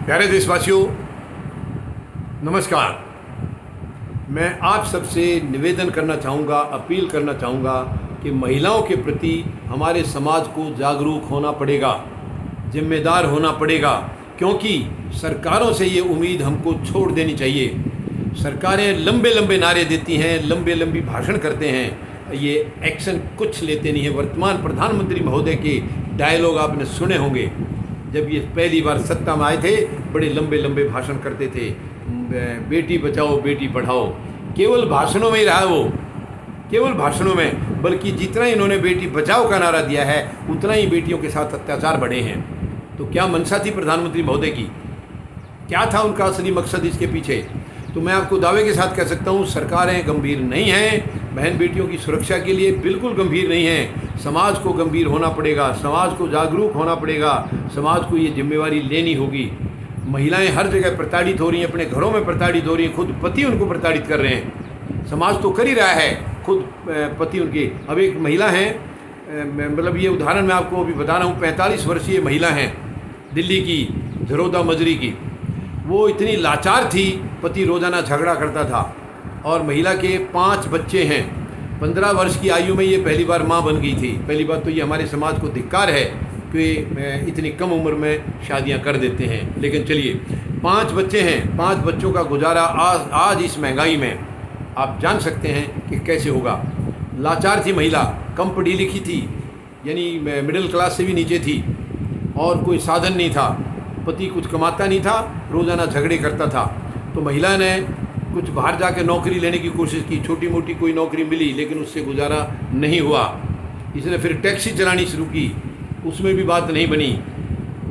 प्यारे देशवासियों, नमस्कार। मैं आप सबसे निवेदन करना चाहूँगा, अपील करना चाहूँगा कि महिलाओं के प्रति हमारे समाज को जागरूक होना पड़ेगा, जिम्मेदार होना पड़ेगा, क्योंकि सरकारों से ये उम्मीद हमको छोड़ देनी चाहिए। सरकारें लंबे लंबे नारे देती हैं, लंबे लंबी भाषण करते हैं, ये एक्शन कुछ लेते नहीं हैं। वर्तमान प्रधानमंत्री महोदय के डायलॉग आपने सुने होंगे। जब ये पहली बार सत्ता में आए थे, बड़े लंबे लंबे भाषण करते थे, बेटी बचाओ बेटी पढ़ाओ। केवल भाषणों में ही रहा वो, केवल भाषणों में, बल्कि जितना इन्होंने बेटी बचाओ का नारा दिया है उतना ही बेटियों के साथ अत्याचार बढ़े हैं। तो क्या मंशा थी प्रधानमंत्री महोदय की? क्या था उनका असली मकसद इसके पीछे? तो मैं आपको दावे के साथ कह सकता हूँ, सरकारें गंभीर नहीं हैं, बहन बेटियों की सुरक्षा के लिए बिल्कुल गंभीर नहीं हैं। समाज को गंभीर होना पड़ेगा, समाज को जागरूक होना पड़ेगा, समाज को ये जिम्मेवारी लेनी होगी। महिलाएं हर जगह प्रताड़ित हो रही हैं, अपने घरों में प्रताड़ित हो रही हैं, खुद पति उनको प्रताड़ित कर रहे हैं। समाज तो कर ही रहा है, खुद पति उनके। अब एक महिला हैं, मतलब ये उदाहरण मैं आपको अभी बता रहा हूँ, 45 वर्षीय महिला हैं, दिल्ली की, झरोदा मजरी की। वो इतनी लाचार थी, पति रोज़ाना झगड़ा करता था और महिला के 5 बच्चे हैं। 15 वर्ष की आयु में ये पहली बार माँ बन गई थी। पहली बात तो ये हमारे समाज को धिक्कार है कि इतनी कम उम्र में शादियाँ कर देते हैं। लेकिन चलिए, 5 बच्चे हैं, 5 बच्चों का गुजारा आज इस महंगाई में आप जान सकते हैं कि कैसे होगा। लाचार थी महिला, कम पढ़ी लिखी थी, यानी मिडिल क्लास से भी नीचे थी, और कोई साधन नहीं था, पति कुछ कमाता नहीं था, रोज़ाना झगड़े करता था। तो महिला ने कुछ बाहर जाकर नौकरी लेने की कोशिश की, छोटी मोटी कोई नौकरी मिली, लेकिन उससे गुजारा नहीं हुआ। इसने फिर टैक्सी चलानी शुरू की, उसमें भी बात नहीं बनी,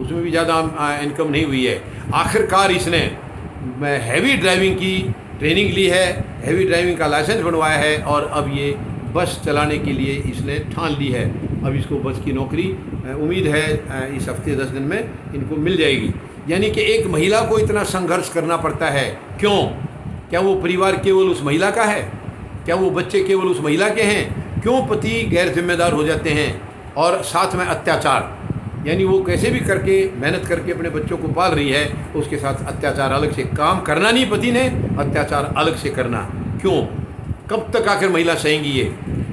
उसमें भी ज़्यादा इनकम नहीं हुई है। आखिरकार इसने हैवी ड्राइविंग की ट्रेनिंग ली है, हैवी ड्राइविंग का लाइसेंस बनवाया है, और अब ये बस चलाने के लिए इसने ठान ली है। अब इसको बस की नौकरी उम्मीद है इस हफ्ते 10 दिन में इनको मिल जाएगी। यानी कि एक महिला को इतना संघर्ष करना पड़ता है, क्यों? क्या वो परिवार केवल उस महिला का है? क्या वो बच्चे केवल उस महिला के हैं? क्यों पति गैर जिम्मेदार हो जाते हैं? और साथ में अत्याचार, यानी वो कैसे भी करके मेहनत करके अपने बच्चों को पाल रही है, उसके साथ अत्याचार अलग से। काम करना नहीं पति ने, अत्याचार अलग से करना। क्यों? कब तक आखिर महिला सहेंगी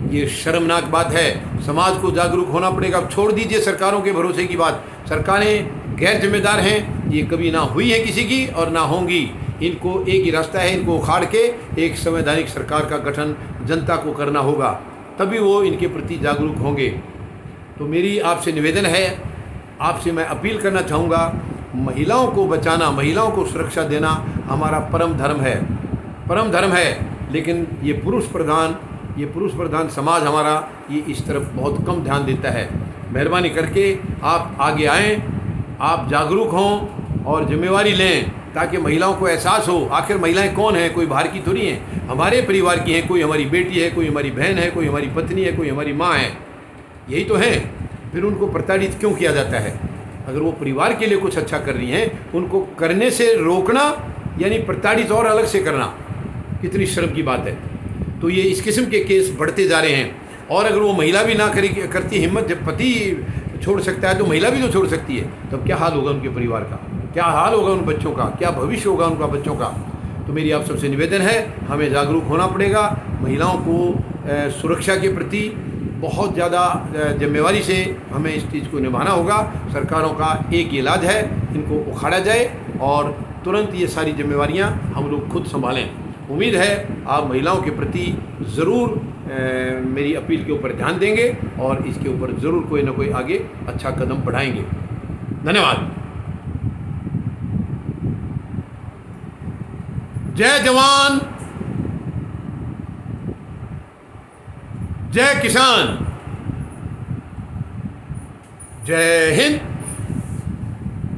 ये शर्मनाक बात है। समाज को जागरूक होना पड़ेगा। अब छोड़ दीजिए सरकारों के भरोसे की बात, सरकारें गैर जिम्मेदार हैं, ये कभी ना हुई है किसी की और ना होंगी। इनको एक ही रास्ता है, इनको उखाड़ के एक संवैधानिक सरकार का गठन जनता को करना होगा, तभी वो इनके प्रति जागरूक होंगे। तो मेरी आपसे निवेदन है, आपसे मैं अपील करना चाहूँगा, महिलाओं को बचाना, महिलाओं को सुरक्षा देना हमारा परम धर्म है, परम धर्म है। लेकिन ये पुरुष प्रधान समाज हमारा ये इस तरफ बहुत कम ध्यान देता है। मेहरबानी करके आप आगे आएँ, आप जागरूक हों और जिम्मेवारी लें, ताकि महिलाओं को एहसास हो आखिर महिलाएं कौन हैं। कोई बाहर की थोड़ी हैं, हमारे परिवार की हैं। कोई हमारी बेटी है, कोई हमारी बहन है, कोई हमारी पत्नी है, कोई हमारी माँ है, यही तो हैं। फिर उनको प्रताड़ित क्यों किया जाता है? अगर वो परिवार के लिए कुछ अच्छा कर रही हैं, उनको करने से रोकना, यानी प्रताड़ित और अलग से करना, कितनी शर्म की बात है। तो ये इस किस्म के केस बढ़ते जा रहे हैं। और अगर वो महिला भी ना करती हिम्मत, जब पति छोड़ सकता है तो महिला भी तो छोड़ सकती है, तब क्या हाल होगा उनके परिवार का, क्या हाल होगा उन बच्चों का, क्या भविष्य होगा उनका बच्चों का। तो मेरी आप सबसे निवेदन है, हमें जागरूक होना पड़ेगा। महिलाओं को सुरक्षा के प्रति बहुत ज़्यादा जिम्मेवारी से हमें इस चीज़ को निभाना होगा। सरकारों का एक इलाज है, इनको उखाड़ा जाए और तुरंत ये सारी जिम्मेवारियाँ हम लोग खुद संभालें। उम्मीद है आप महिलाओं के प्रति ज़रूर मेरी अपील के ऊपर ध्यान देंगे और इसके ऊपर ज़रूर कोई ना कोई आगे अच्छा कदम बढ़ाएंगे। धन्यवाद। जय जवान, जय किसान, जय हिंद।